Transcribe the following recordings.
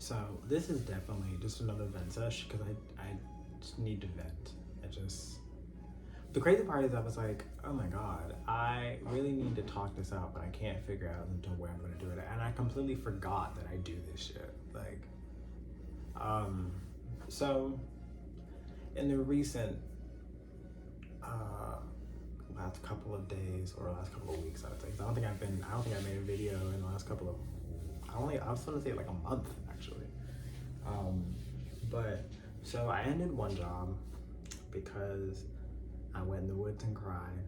So this is definitely just another vent sesh because I just need to vent. The crazy part is I was like, oh my God, I really need to talk this out, but I can't figure out until where I'm gonna do it. And I completely forgot that I do this shit. So in the recent last couple of days or last couple of weeks, I would say, 'cause I don't think I made a video in the last couple of, I was gonna say like a month actually. But so I ended one job because I went in the woods and cried.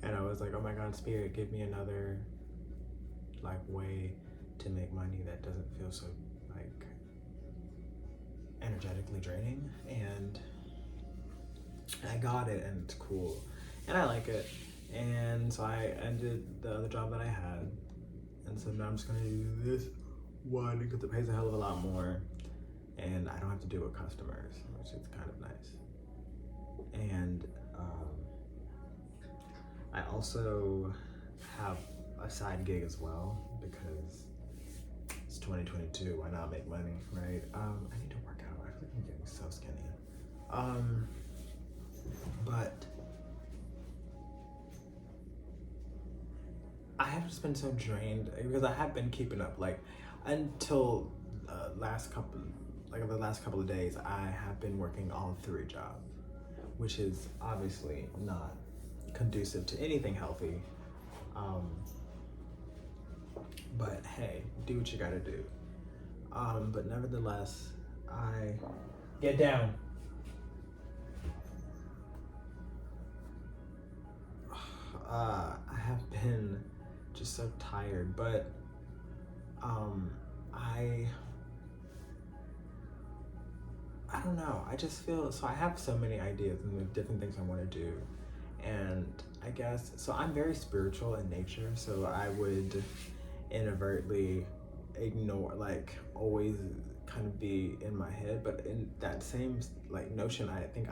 And I was like, oh my God, Spirit, give me another like way to make money that doesn't feel so like energetically draining. And I got it and it's cool and I like it. And so I ended the other job that I had. And so now I'm just gonna do this one because it pays a hell of a lot more and I don't have to deal with customers, which is kind of nice. And I also have a side gig as well because it's 2022, why not make money, right? I need to work out, I feel like I'm getting so skinny. But I have just been so drained because I have been keeping up, like until the last couple of days, I have been working all 3 jobs, which is obviously not conducive to anything healthy. But hey, do what you gotta do. But nevertheless, get down. I have been just so tired, but I don't know. I just feel so I have so many ideas and the different things I want to do. And I guess so I'm very spiritual in nature, so I would inadvertently ignore, like always kind of be in my head, but in that same like notion, I think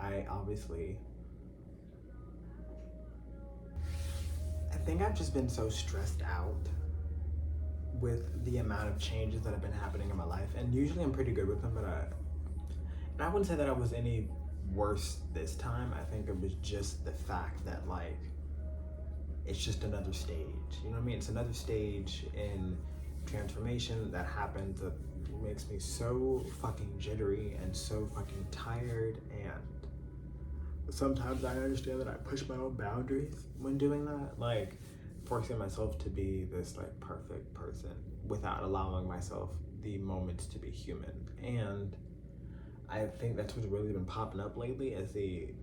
I've just been so stressed out with the amount of changes that have been happening in my life, and usually I'm pretty good with them, but I wouldn't say that I was any worse this time. I think it was just the fact that like it's just another stage, you know what I mean? It's another stage in transformation that happens that makes me so fucking jittery and so fucking tired. And sometimes I understand that I push my own boundaries when doing that, like forcing myself to be this like perfect person without allowing myself the moments to be human. And I think that's what's really been popping up lately is the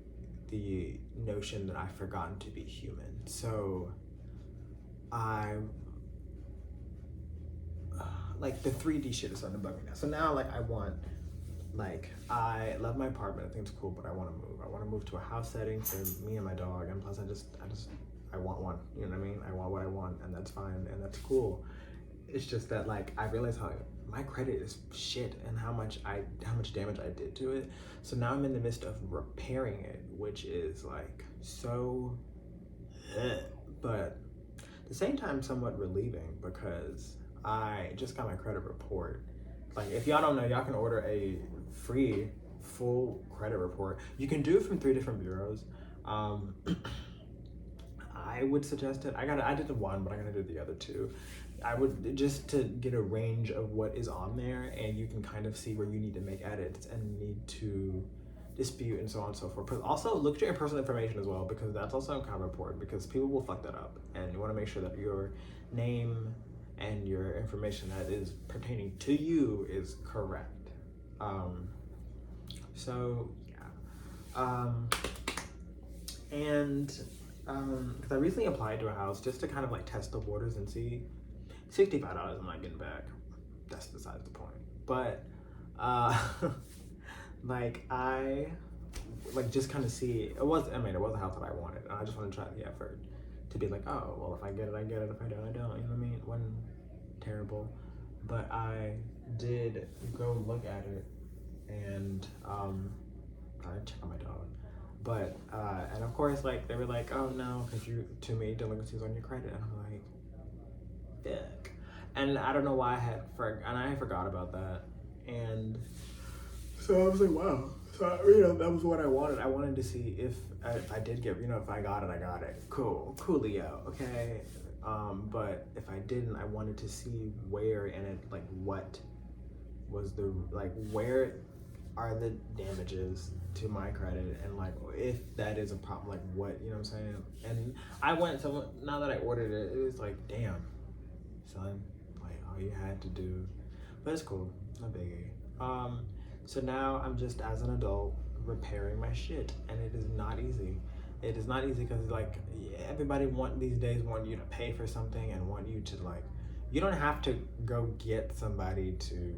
notion that I've forgotten to be human. So like the 3D shit is starting to bug me now. So now like I love my apartment, I think it's cool, but I want to move. I want to move to a house setting for me and my dog, and plus I want one, you know what I mean? I want what I want, and that's fine, and that's cool. It's just that like I realize how my credit is shit and how much damage I did to it. So now I'm in the midst of repairing it, which is like so but at the same time somewhat relieving because I just got my credit report. Like if y'all don't know, y'all can order a free full credit report. You can do it from 3 different bureaus. I would suggest it. I did the one, but I'm gonna do the other 2. I would just to get a range of what is on there, and you can kind of see where you need to make edits and need to dispute and so on and so forth. But also look at your personal information as well, because that's also kind of important because people will fuck that up, and you want to make sure that your name and your information that is pertaining to you is correct. So yeah. Because I recently applied to a house just to kind of like test the waters and see. $65 I'm not getting back. That's besides the point. But like I like just kind of see it was a house that I wanted, and I just want to try the effort to be like, oh well, if I get it I get it, if I don't I don't, you know what I mean? It wasn't terrible, but I did go look at it, and I check on my dog. But and of course like they were like, oh no, because you too many delinquencies on your credit, and I'm like, fuck. And I don't know why I forgot about that. And so I was like, wow. So, that was what I wanted. I wanted to see if I did get, if I got it, I got it. Coolio, okay? But if I didn't, I wanted to see where and it, like, what was where are the damages to my credit, and like if that is a problem, like what, you know what I'm saying? And I went, so now that I ordered it, it was like, damn, son, like all you had to do, but it's cool, no biggie. So now I'm just, as an adult, repairing my shit, and it is not easy. It is not easy because like everybody these days want you to pay for something and want you to like, you don't have to go get somebody to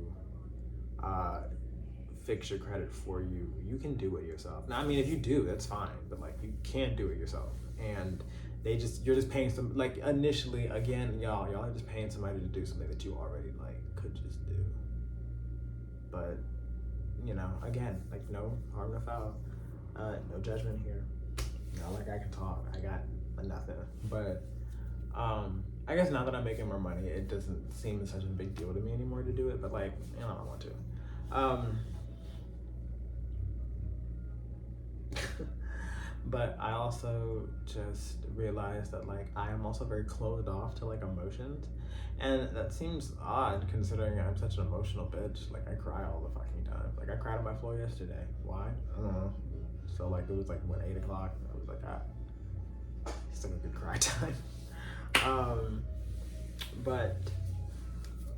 fix your credit for you. You can do it yourself. Now, I mean, if you do, that's fine, but like you can't do it yourself. And you're just paying some, like initially, again, y'all are just paying somebody to do something that you already like could just do. But, again, like no harm, no foul. No judgment here. Like I can talk, I got nothing. But I guess now that I'm making more money, it doesn't seem such a big deal to me anymore to do it, but like, I don't want to. But I also just realized that like I am also very closed off to like emotions, and that seems odd considering I'm such an emotional bitch. Like I cry all the fucking time. Like I cried on my floor yesterday. Why? I don't know. So like it was like 8 o'clock. I was like, it's like a good cry time. But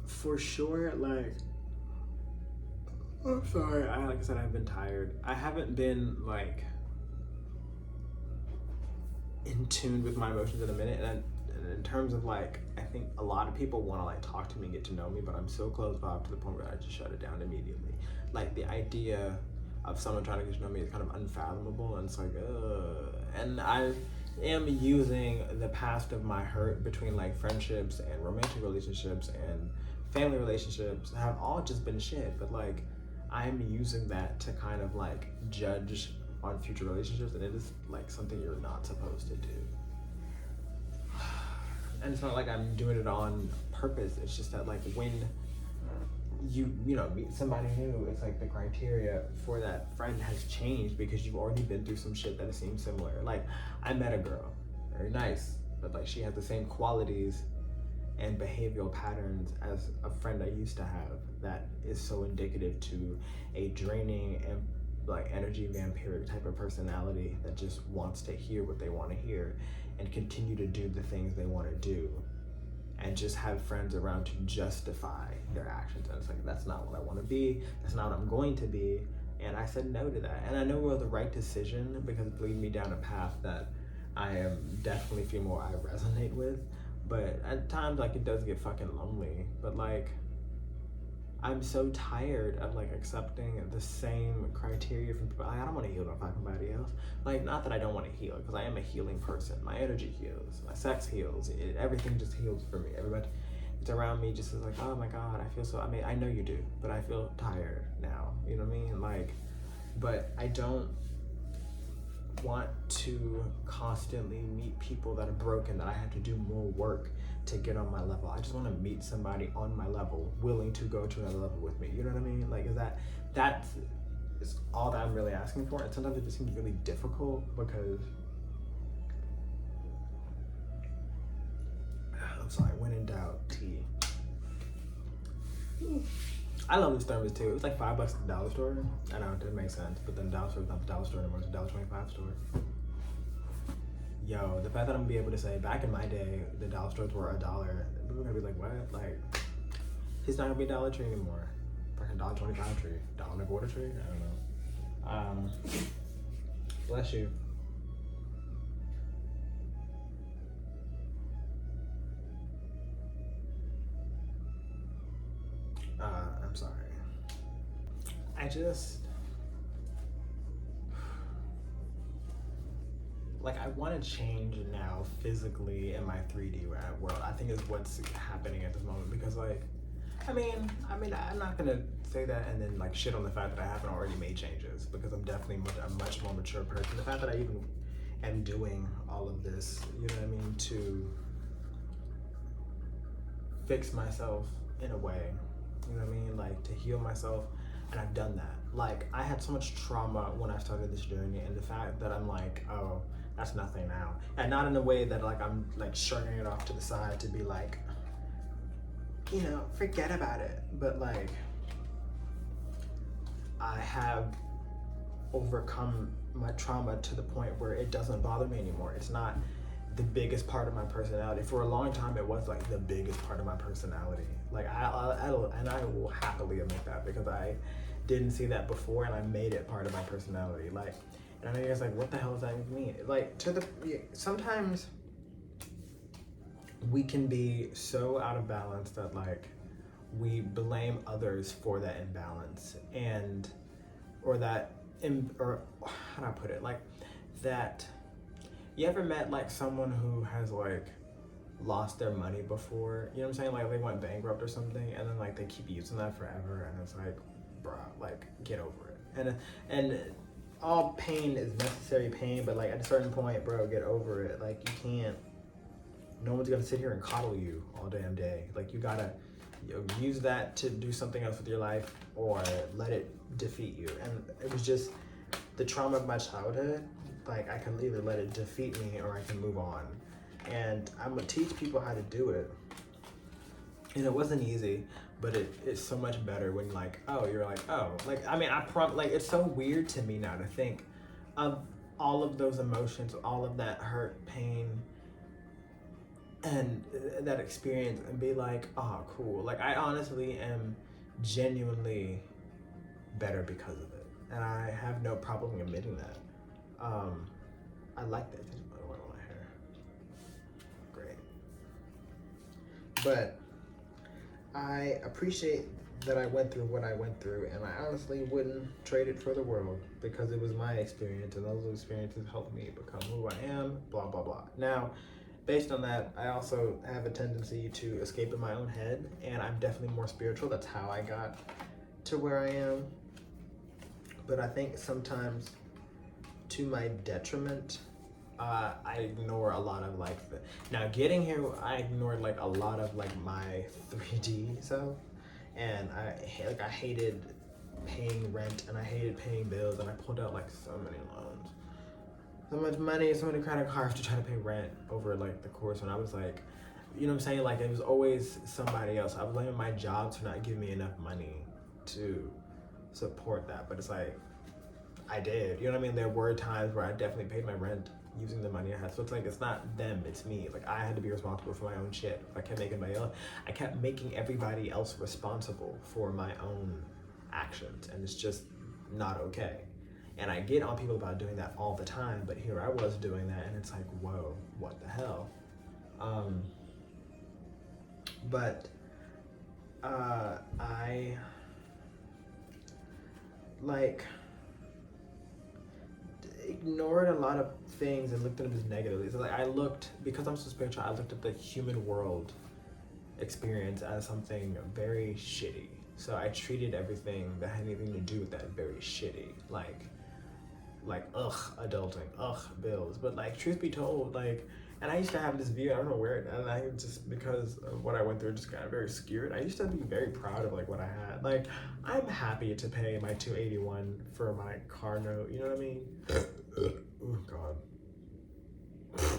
for sure, like, I'm sorry, like I said, I've been tired. I haven't been like in tune with my emotions in a minute, and in terms of like, I think a lot of people want to like talk to me and get to know me, but I'm so closed off to the point where I just shut it down immediately. Like the idea of someone trying to get to know me is kind of unfathomable, and it's like, and I am using the past of my hurt between like friendships and romantic relationships and family relationships have all just been shit, but like I'm using that to kind of like judge on future relationships, and it is like something you're not supposed to do. And it's not like I'm doing it on purpose, it's just that like when you meet somebody new, it's like the criteria for that friend has changed because you've already been through some shit that seems similar. Like I met a girl, very nice, but like she has the same qualities and behavioral patterns as a friend I used to have that is so indicative to a draining and like energy vampiric type of personality that just wants to hear what they want to hear and continue to do the things they want to do, and just have friends around to justify their actions. And it's like, that's not what I want to be, that's not what I'm going to be. And I said no to that, and I know it was the right decision because it's leading me down a path that I am definitely feel more I resonate with. But at times like it does get fucking lonely, but like I'm so tired of like accepting the same criteria from people. I don't want to heal on somebody else. Like, not that I don't want to heal, because I am a healing person. My energy heals, my sex heals, everything just heals for me. Everybody it's around me just is like, oh my God, I feel so, I mean, I know you do, but I feel tired now, you know what I mean? Like, but I don't want to constantly meet people that are broken, that I have to do more work to get on my level. I just want to meet somebody on my level, willing to go to another level with me. You know what I mean? Like, that's all that I'm really asking for. And sometimes it just seems really difficult because, I'm sorry, when in doubt, tea. I love this thermos too. It was like $5 at the dollar store. I know, it didn't make sense, but then the dollar store is not the dollar store anymore, it's the $1.25 store. Yo, the fact that I'm gonna be able to say, back in my day, the dollar stores were $1, people are gonna be like, what? Like, it's not gonna be a Dollar Tree anymore. Fucking $1.25 tree, $1.25 tree? I don't know. Bless you. I'm sorry. I just, like, I want to change now physically in my 3D world. I think is what's happening at this moment, because like, I mean, I'm not gonna say that and then like shit on the fact that I haven't already made changes, because I'm definitely a much more mature person. The fact that I even am doing all of this, you know what I mean, to fix myself in a way, you know what I mean? Like to heal myself, and I've done that. Like I had so much trauma when I started this journey, and the fact that I'm like, oh, that's nothing now. And not in a way that like I'm like shrugging it off to the side to be like, you know, forget about it. But like I have overcome my trauma to the point where it doesn't bother me anymore. It's not the biggest part of my personality. For a long time, it was like the biggest part of my personality. Like I will happily admit that, because I didn't see that before, and I made it part of my personality. Like, and I know you guys like, what the hell does that mean? Like, sometimes we can be so out of balance that like we blame others for that imbalance, and or how do I put it? Like that. You ever met like someone who has like lost their money before? You know what I'm saying? Like they went bankrupt or something, and then like they keep using that forever, and it's like, bruh, like get over it. And all pain is necessary pain, but like at a certain point, bro, get over it. Like you can't. No one's gonna sit here and coddle you all damn day. Like you gotta use that to do something else with your life, or let it defeat you. And it was just the trauma of my childhood. Like I can either let it defeat me or I can move on. And I'm gonna teach people how to do it. And it wasn't easy, but it's so much better when like, oh, you're like, oh, like, I mean, like, it's so weird to me now to think of all of those emotions, all of that hurt, pain, and that experience, and be like, oh, cool. Like I honestly am genuinely better because of it. And I have no problem admitting that. I like that. There's another one on my hair. Great. But I appreciate that I went through what I went through, and I honestly wouldn't trade it for the world, because it was my experience, and those experiences helped me become who I am, blah, blah, blah. Now, based on that, I also have a tendency to escape in my own head, and I'm definitely more spiritual. That's how I got to where I am. But I think sometimes, to my detriment, I ignore a lot of like now getting here, I ignored like a lot of like my 3D self, and I hated paying rent, and I hated paying bills, and I pulled out like so many loans, so much money, so many credit cards to try to pay rent over like the course. And I was like, you know what I'm saying, like it was always somebody else. I was blaming my job to not give me enough money to support that, but it's like I did, you know what I mean? There were times where I definitely paid my rent using the money I had. So it's like, it's not them, it's me. Like I had to be responsible for my own shit. I kept making everybody else responsible for my own actions, and it's just not okay. And I get on people about doing that all the time, but here I was doing that, and it's like, whoa, what the hell? I like ignored a lot of things and looked at them as negatively. So like because I'm so spiritual, I looked at the human world experience as something very shitty. So I treated everything that had anything to do with that very shitty. Like ugh, adulting, ugh, bills. But like, truth be told, like, and I used to have this view, I don't know where, and I just, because of what I went through, just got very scared. I used to be very proud of like what I had. Like, I'm happy to pay my $281 for my car note, you know what I mean? Oh God.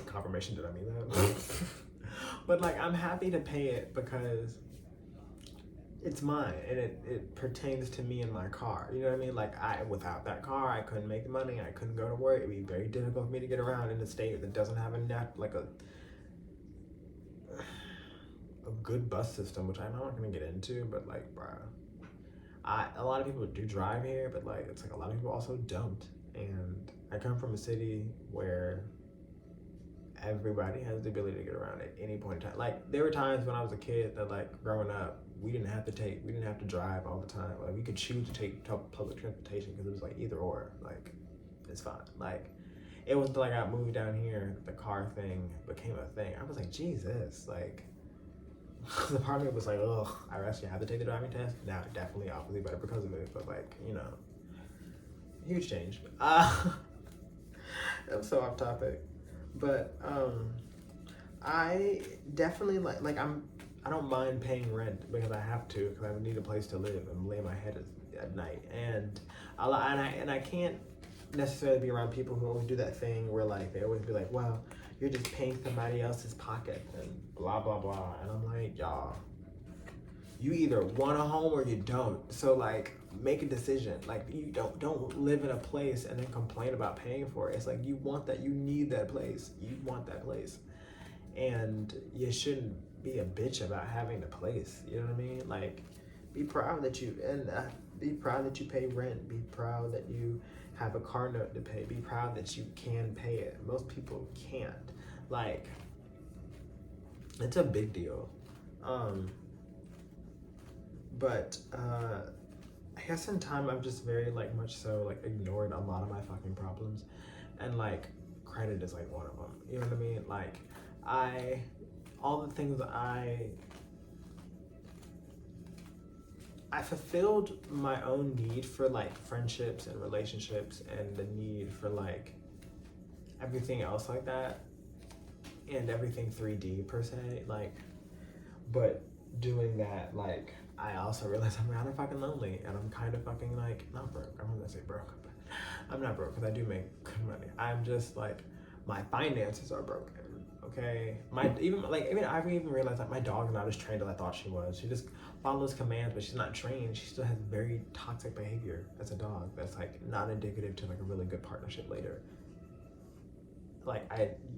Confirmation, did I mean that? But like, I'm happy to pay it because it's mine, and it pertains to me and my car. You know what I mean? Like without that car, I couldn't make the money. I couldn't go to work. It'd be very difficult for me to get around in a state that doesn't have a good bus system, which I'm not gonna get into. But like, bruh, a lot of people do drive here, but like, it's like a lot of people also don't. And I come from a city where everybody has the ability to get around at any point in time. Like, there were times when I was a kid that, like, growing up, we didn't have to drive all the time. Like, we could choose to take public transportation, because it was like either or. Like, it's fine. Like, it was like I moved down here, the car thing became a thing. I was like, Jesus, like, the part of me was like, ugh, I actually have to take the driving test. Now, definitely, obviously better because of it, but like, you know, huge change. I'm so off topic. But I definitely like I'm I don't mind paying rent because I have to, because I would need a place to live and lay my head at night. And I can't necessarily be around people who always do that thing where like they always be like, well, you're just paying somebody else's pocket and blah blah blah. And I'm like, y'all, you either want a home or you don't. So like make a decision. Like you don't live in a place and then complain about paying for it. It's like you want that, you need that place. You want that place. And you shouldn't be a bitch about having the place. You know what I mean? Like be proud that you be proud that you pay rent. Be proud that you have a car note to pay. Be proud that you can pay it. Most people can't. Like it's a big deal. But I guess in time I've just very like much so like ignored a lot of my fucking problems, and like credit is like one of them. You know what I mean? Like all the things that I fulfilled my own need for like friendships and relationships and the need for like everything else like that and everything 3D per se, like, but doing that, like, I also realized I'm kind of fucking lonely and I'm kind of fucking like, not broke, I'm gonna say broke, but I'm not broke because I do make good money. I'm just like, my finances are broken. Okay, I've even realized that my dog's not as trained as I thought she was. She just follows commands, but she's not trained. She still has very toxic behavior as a dog. That's like not indicative to like a really good partnership later. Like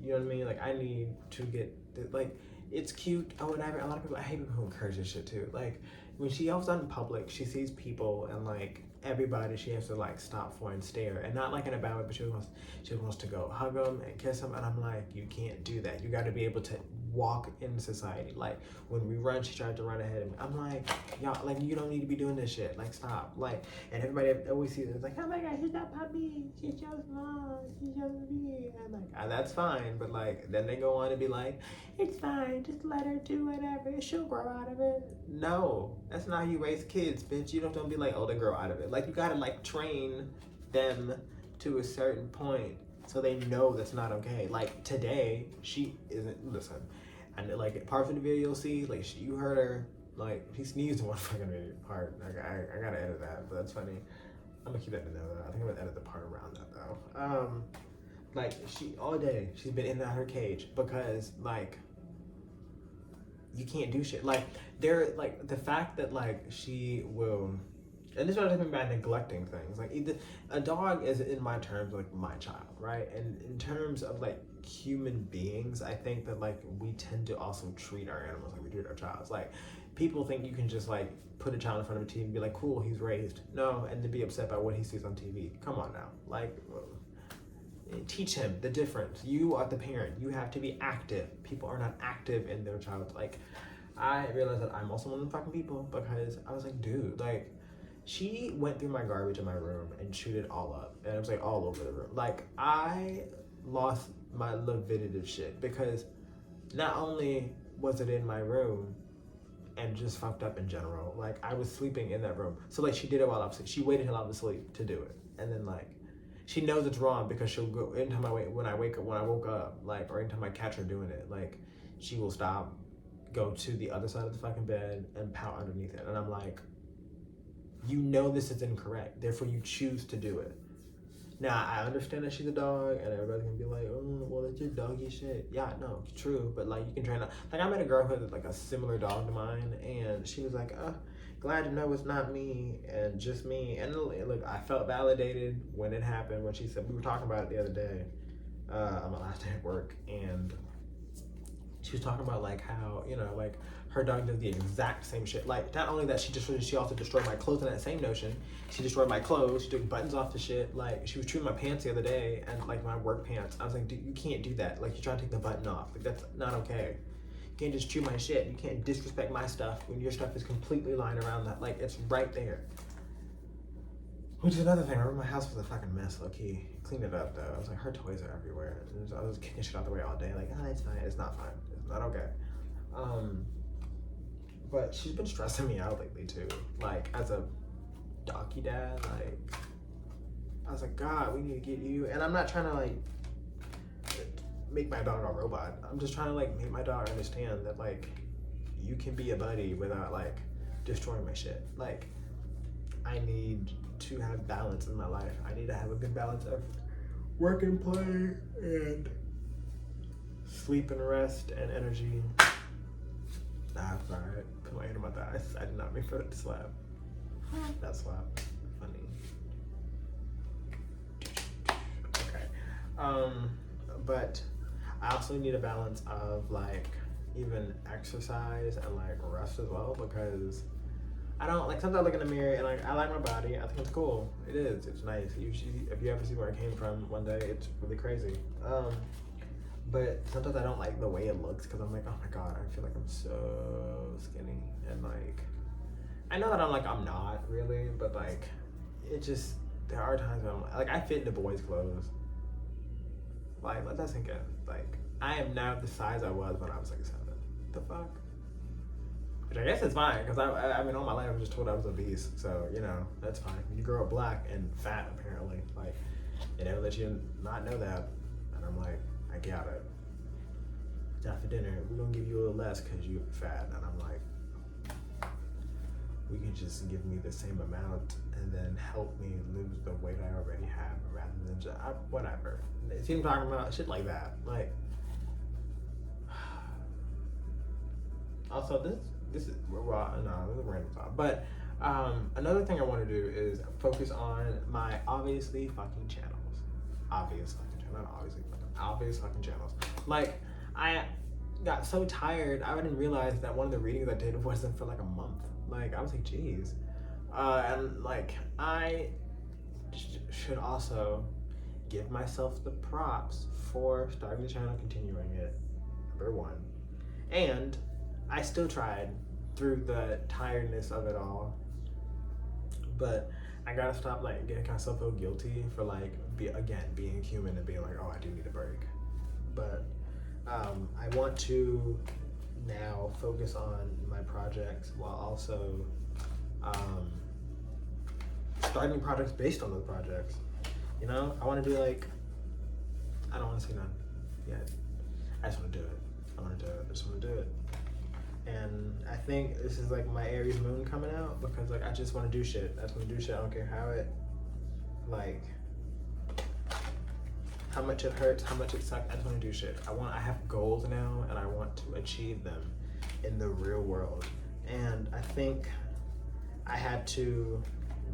you know what I mean? Like I need to get like it's cute or whatever. A lot of people, I hate people who encourage this shit too. Like when she goes out in public, she sees people and like everybody, she has to like stop for and stare, and not like in a bad way, but she wants to go hug them and kiss them, and I'm like, you can't do that. You got to be able to walk in society. Like when we run, she tried to run ahead of me. I'm like, y'all, like you don't need to be doing this shit. Like stop. Like, and everybody always sees it like, oh my god, she's not puppy. She's just mom. She's just me. And like, that's fine, but like then they go on to be like, it's fine. Just let her do whatever. She'll grow out of it. No, that's not how you raise kids, bitch. You don't be like, oh, they grow out of it. Like you gotta like train them to a certain point so they know that's not okay. Like today, she isn't. Listen, and like parts of the video you'll see, like you heard her, like she sneezed in one fucking video part. Like I gotta edit that, but that's funny. I'm gonna keep that in there. I think I'm gonna edit the part around that though. Like she all day she's been in and out of her cage because like you can't do shit. Like they're like the fact that like she will. And this is what I mean by neglecting things. Like a dog is, in my terms, like my child, right? And in terms of like human beings, I think that like we tend to also treat our animals like we treat our child. Like people think you can just like put a child in front of a TV and be like, cool, he's raised. No, and to be upset by what he sees on TV. Come on now, like teach him the difference. You are the parent. You have to be active. People are not active in their child. Like I realized that I'm also one of the fucking people because I was like, dude, like. She went through my garbage in my room and chewed it all up. And it was like all over the room. Like I lost my lividative shit because not only was it in my room and just fucked up in general, like I was sleeping in that room. So like she did it while I was asleep. She waited till I was asleep to do it. And then like she knows it's wrong because she'll go anytime when I woke up, like, or anytime I catch her doing it, like she will stop, go to the other side of the fucking bed and pout underneath it. And I'm like, you know this is incorrect, therefore you choose to do it. Now, I understand that she's a dog, and everybody can be like, oh, well, it's your doggy shit. Yeah, no, true, but like, you can train up. Like, I met a girl who had like a similar dog to mine, and she was like, glad to know it's not me, and just me. And look, I felt validated when it happened, when she said, we were talking about it the other day, on my last day at work, and she was talking about like how, you know, like her dog does the exact same shit. Like not only that, she also destroyed my clothes in that same notion. She destroyed my clothes. She took buttons off the shit. Like she was chewing my pants the other day, and like my work pants. I was like, dude, you can't do that. Like you're trying to take the button off. Like that's not okay. You can't just chew my shit. You can't disrespect my stuff when your stuff is completely lying around that. Like it's right there. Which is another thing. I remember my house was a fucking mess, low key. Cleaned it up though. I was like, her toys are everywhere. And I was kicking shit out the way all day. Like, it's fine. It's not fine. It's not okay. But she's been stressing me out lately too. Like as a doggy dad, like I was like, God, we need to get you. And I'm not trying to like make my dog a robot. I'm just trying to like make my dog understand that like you can be a buddy without like destroying my shit. Like, I need to have balance in my life. I need to have a good balance of work and play and sleep and rest and energy. I'm sorry, I put my hand on my thigh. I did not mean for it to slap. That slap. Funny. Okay. But I also need a balance of like even exercise and like rest as well, because I don't like, sometimes I look in the mirror and like I like my body. I think it's cool. It is. It's nice. Usually, if you ever see where I came from one day, it's really crazy. But sometimes I don't like the way it looks, because I'm like, oh my god, I feel like I'm so skinny, and like I know that I'm not really, but like it just, there are times when I'm like I fit into boys' clothes. Like, let that sink in. Like, I am now the size I was when I was like 7. The fuck? Which I guess it's fine, because I mean, all my life I was just told I was obese, so you know, that's fine. You grow up black and fat, apparently. Like, they never let you not know that, and I'm like, I got it. Now for dinner, we're gonna give you a little less because you're fat, and I'm like, we can just give me the same amount and then help me lose the weight I already have, rather than just whatever. See what I'm talking about? Shit like that. Like, also this is well, no, this is a random thought. But another thing I want to do is focus on my obvious fucking channels. Obvious fucking channels. Like, I got so tired, I didn't realize that one of the readings I did wasn't for like a month. Like, I was like, geez. And like, I should also give myself the props for starting the channel, continuing it, number one. And I still tried through the tiredness of it all. But I gotta stop like getting myself feel guilty for like being human and being like, oh, I do need a break. But I want to now focus on my projects while also starting projects based on those projects. You know, I want to do like, I don't want to say none yet. I just want to do it. I just want to do it. And I think this is like my Aries moon coming out, because like I just want to do shit. I just want to do shit. I don't care how it, like, how much it hurts, how much it sucks. I just want to do shit. I have goals now, and I want to achieve them in the real world. And I think I had to,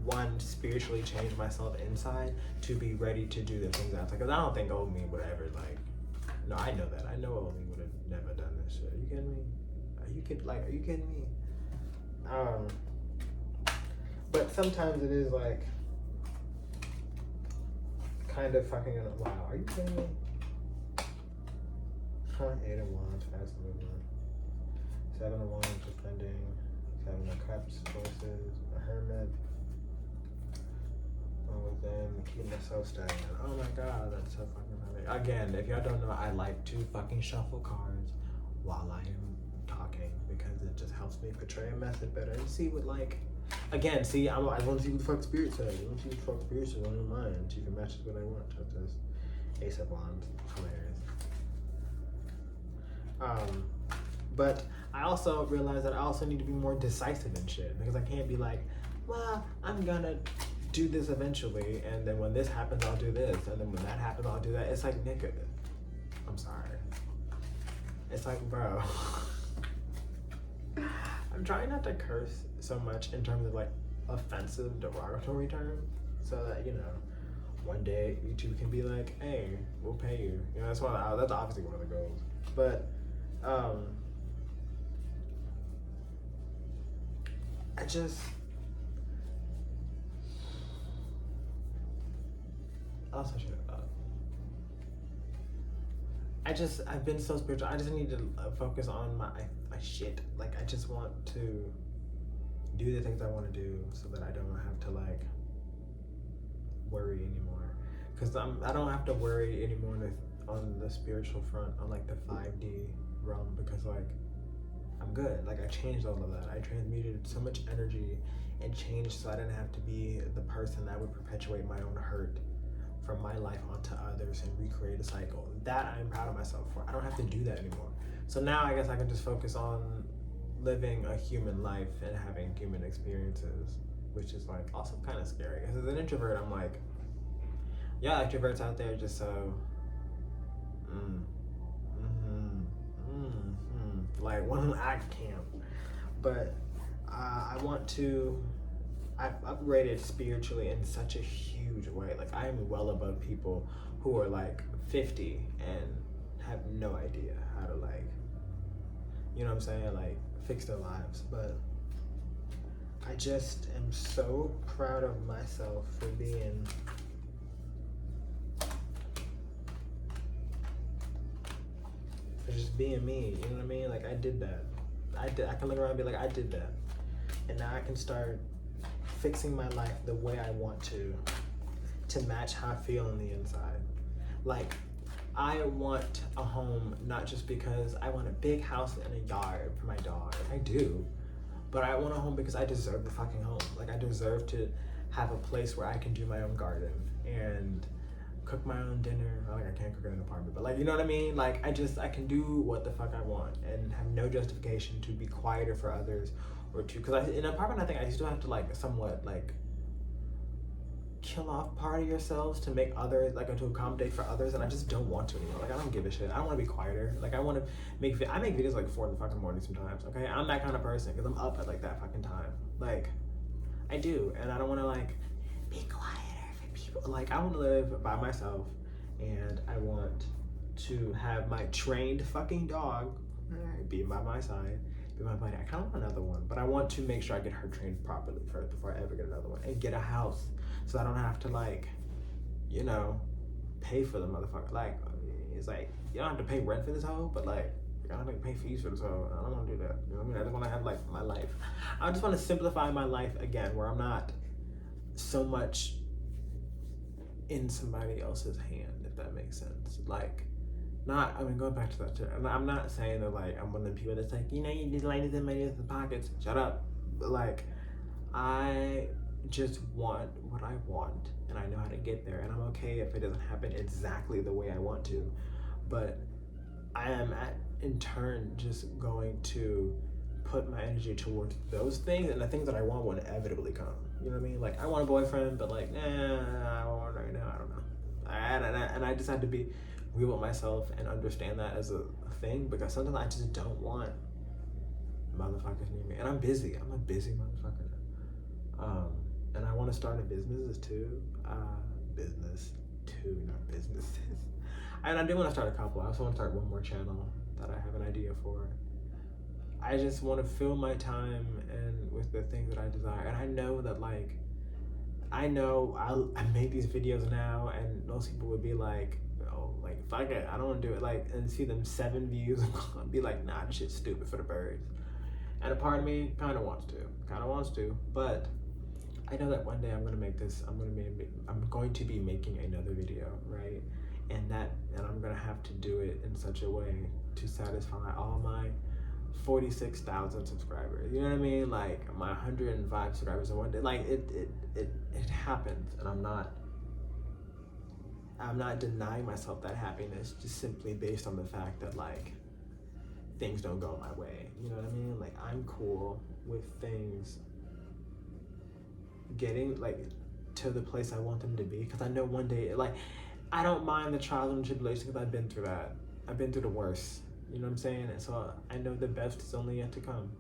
one, spiritually change myself inside to be ready to do the things outside. Because I don't think old me would ever like, no, I know that. I know old me would have never done this shit. Are you kidding me? Are you kidding me? But sometimes it is like kind of fucking, wow, are you kidding me? 8 of Wands, fast movement. 7 of Wands, defending. 7 of Cups, forces. A Hermit. Within, keep myself stagnant. Oh my god, that's so fucking funny. Again, if y'all don't know, I like to fucking shuffle cards while I am talking, because it just helps me portray a message better and see what, like, again, see, I want to see what the fuck spirit says. I want to see what the fuck spirit says on your mind, so you can match what I want, such as Ace of Wands. Hilarious. But I also realized that I also need to be more decisive and shit, because I can't be like, well, I'm gonna do this eventually, and then when this happens, I'll do this, and then when that happens, I'll do that. It's like, nigga, I'm sorry. It's like, bro. I'm trying not to curse so much in terms of like offensive, derogatory terms, so that, you know, one day YouTube can be like, hey, we'll pay you. You know, that's obviously one of the goals. But I just, also should have thought. I've been so spiritual. I just need to focus on my shit. Like, I just want to do the things I want to do so that I don't have to like worry anymore. Because I don't have to worry anymore on the spiritual front, on like the 5D realm, because like I'm good. Like, I changed all of that. I transmuted so much energy and changed so I didn't have to be the person that would perpetuate my own hurt from my life onto others and recreate a cycle. That I'm proud of myself for. I don't have to do that anymore. So now I guess I can just focus on living a human life and having human experiences, which is like also kind of scary. Because as an introvert, I'm like, yeah, extroverts out there just so, like one act camp. But I want to. I've upgraded spiritually in such a huge way. Like I am well above people who are like 50 and have no idea how to like, you know what I'm saying, like fix their lives. But I just am so proud of myself for being just being me, you know what I mean? Like I did that. I can look around and be like, I did that. And now I can start fixing my life the way I want to match how I feel on the inside. Like I want a home not just because I want a big house and a yard for my dog. I do. But I want a home because I deserve the fucking home. Like I deserve to have a place where I can do my own garden and cook my own dinner. Like I can't cook in an apartment, but like, you know what I mean? Like I can do what the fuck I want and have no justification to be quieter for others or to, because in an apartment I think I still have to like somewhat like kill off part of yourselves to make others, like to accommodate for others, and I just don't want to anymore. Like I don't give a shit. I don't want to be quieter. Like I want to I make videos like 4 in the fucking morning sometimes, okay? I'm that kind of person because I'm up at like that fucking time. Like I do, and I don't want to like be quieter for people. Like I want to live by myself, and I want to have my trained fucking dog be by my side, be my buddy. I kind of want another one, but I want to make sure I get her trained properly first before I ever get another one, and get a house so I don't have to like, you know, pay for the motherfucker. Like it's like you don't have to pay rent for this hoe, but like I don't have to pay fees for this hoe. I don't want to do that. You know what I mean? I just want to have like my life. I just want to simplify my life again, where I'm not so much in somebody else's hand, if that makes sense. Like, not, I mean, going back to that too, and I'm not saying that like I'm one of the people that's like, you know, you need to lay them in the pockets. Shut up. But like, I just want what I want, and I know how to get there, and I'm okay if it doesn't happen exactly the way I want to. But I am in turn just going to put my energy towards those things, and the things that I want will inevitably come. You know what I mean? Like I want a boyfriend, but like, I don't want it right now. I don't know. And I just had to be real with myself and understand that as a thing, because sometimes I just don't want motherfuckers near me, and I'm busy. I'm a busy motherfucker. And I want to start a business too. Not businesses. And I do want to start a couple. I also want to start one more channel that I have an idea for. I just want to fill my time and with the things that I desire. And I know that like, I make these videos now, and most people would be like, oh, like fuck it, I don't want to do it. Like, and see them 7 views and be like, nah, this shit's stupid for the birds. And a part of me kind of wants to, but I know that one day I'm going to be making another video, right? And I'm going to have to do it in such a way to satisfy all my 46,000 subscribers. You know what I mean? Like my 105 subscribers in one day. Like it happens, and I'm not denying myself that happiness just simply based on the fact that like things don't go my way. You know what I mean? Like I'm cool with things getting like to the place I want them to be, because I know one day, like, I don't mind the trials and tribulations because I've been through that. I've been through the worst. You know what I'm saying? And so I know the best is only yet to come.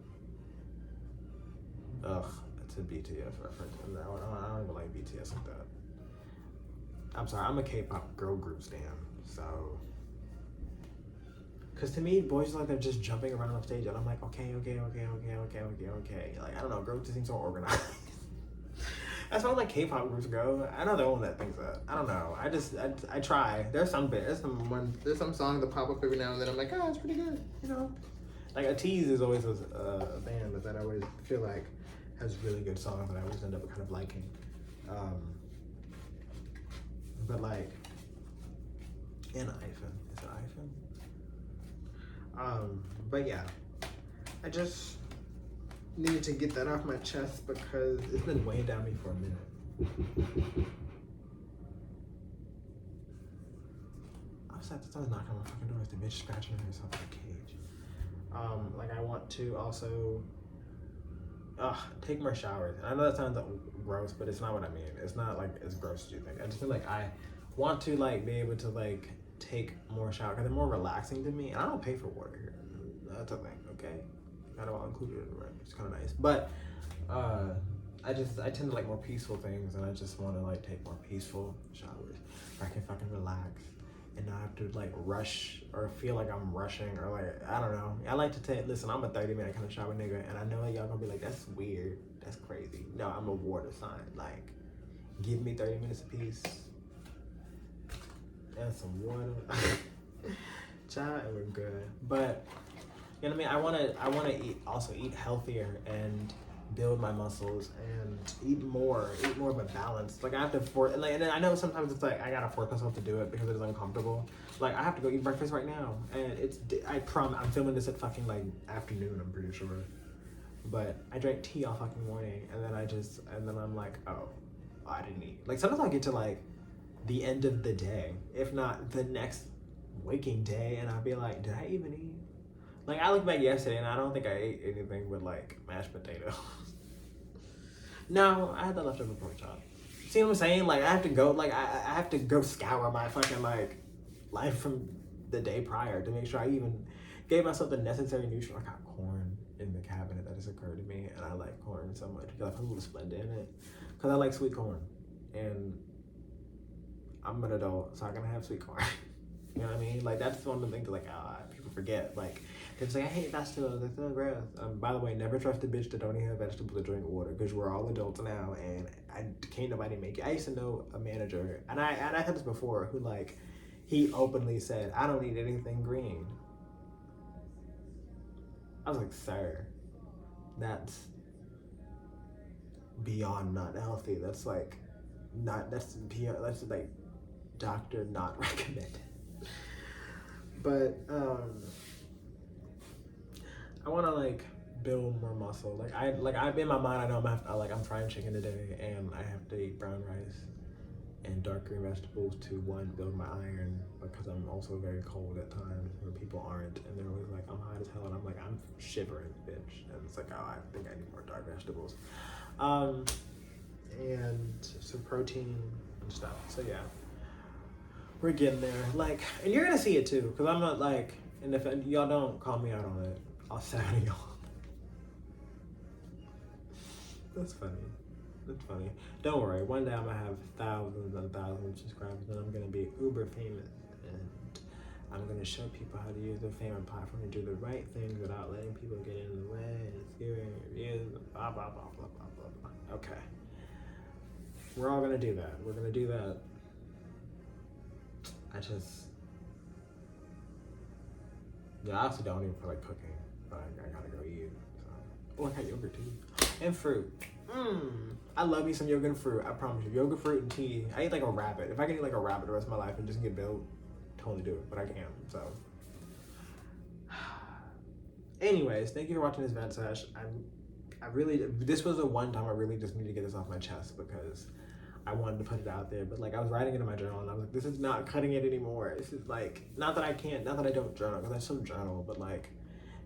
Ugh, that's a BTS reference. I don't even like BTS like that. I'm sorry, I'm a K-pop girl group stan, so. Cause to me, boys like they're just jumping around on stage, and I'm like, okay. Like I don't know, girls just seem so organized. That's why like K-pop groups go. I know they're one that thinks that. I don't know. I try. There's some songs that pop up every now and then. I'm like, oh, it's pretty good. You know, like ATEEZ is always a band that I always feel like has really good songs that I always end up kind of liking. But like, and Ifen. Is it Ifen? But yeah, I just needed to get that off my chest because it's been weighing down me for a minute. I was knocking on my fucking door. It's the bitch scratching herself in a cage. Like I want to also take more showers. I know that sounds gross, but it's not what I mean. It's not like as gross as you think. I just feel like I want to like be able to like take more showers because they're more relaxing to me. And I don't pay for water here. That's a thing, okay? Not all included in the rent. It's kind of nice, but I tend to like more peaceful things, and I just want to like take more peaceful showers where I can fucking relax and not have to like rush or feel like I'm rushing or like, I don't know. I like to take, listen, I'm a 30-minute kind of shower nigga, and I know y'all gonna be like, that's weird, that's crazy. No, I'm a water sign. Like, give me 30 minutes of peace and some water. Child, and we're good. But you know what I mean? I wanna eat healthier and build my muscles and eat more of a balance. Like I have to and then I know sometimes it's like I gotta force myself to do it because it's uncomfortable. Like I have to go eat breakfast right now, and I'm filming this at fucking like afternoon, I'm pretty sure. But I drank tea all fucking morning, and then I'm like, oh, I didn't eat. Like sometimes I get to like the end of the day, if not the next waking day, and I'll be like, did I even eat? Like I look back yesterday and I don't think I ate anything but like mashed potatoes. No, I had that leftover pork chop. See what I'm saying? Like I have to go I have to go scour my fucking like life from the day prior to make sure I even gave myself the necessary nutrients. I got corn in the cabinet that has occurred to me, and I like corn so much because I put a little Splenda in it because I like sweet corn, and I'm an adult, so I'm gonna have sweet corn. You know what I mean? Like that's one of the things like people forget. Like they're like, I hate vegetables, they're so gross. By the way, never trust a bitch that don't eat her vegetables or drink water, because we're all adults now, and can't nobody make it. I used to know a manager, and I had this before, who like he openly said, I don't eat anything green. I was like, sir, that's beyond not healthy. That's like that's like doctor not recommended. But I want to like build more muscle. Like I've in my mind, I know I'm frying chicken today, and I have to eat brown rice and dark green vegetables to one, build my iron, because I'm also very cold at times where people aren't, and they're always like, I'm hot as hell, and I'm like, I'm shivering, bitch. And it's like, oh, I think I need more dark vegetables, and some protein and stuff. So yeah, we're getting there. Like, and you're gonna see it too, because I'm not like, and if y'all don't call me out on it, I'll shadow y'all. That's funny. That's funny. Don't worry. One day I'm gonna have thousands and thousands of subscribers, and I'm gonna be uber famous, and I'm gonna show people how to use their fame and platform to do the right things without letting people get in the way and skewing reviews and blah blah blah blah blah blah blah. Okay. We're all gonna do that. We're gonna do that. I also don't even feel like cooking, but I gotta go eat. So. Oh, I got yogurt too. And fruit. I love me some yogurt and fruit. I promise you. Yogurt, fruit, and tea. I eat like a rabbit. If I can eat like a rabbit the rest of my life and just get built, totally do it. But I can't. So. Anyways, thank you for watching this vent sesh. This was the one time I really just need to get this off my chest because I wanted to put it out there. But like I was writing it in my journal, and I was like, this is not cutting it anymore. This is like, not that I don't journal, because I still journal, but like,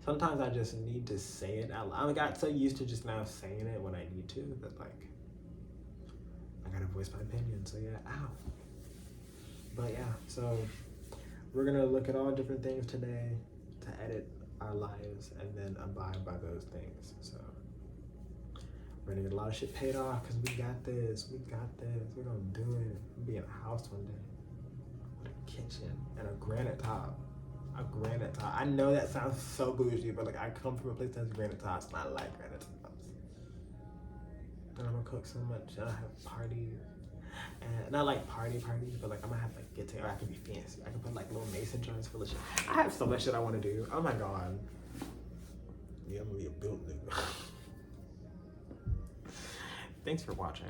sometimes I just need to say it out loud. I got so used to just now saying it when I need to that like I gotta voice my opinion. So yeah, ow. But yeah, so we're gonna look at all different things today to edit our lives and then abide by those things. So we're gonna get a lot of shit paid off because we got this. We're gonna do it. We'll be in a house one day with a kitchen and a granite top. A granite top. I know that sounds so bougie, but like I come from a place that has granite tops, and I like granite tops. And I'm gonna cook so much, and I have parties, and not like parties, but like I'm gonna have like guitar. I can be fancy. I can put like little mason jars full of shit. I have so much shit I want to do. Oh my god. Yeah, I'm gonna be a built nigga. Thanks for watching.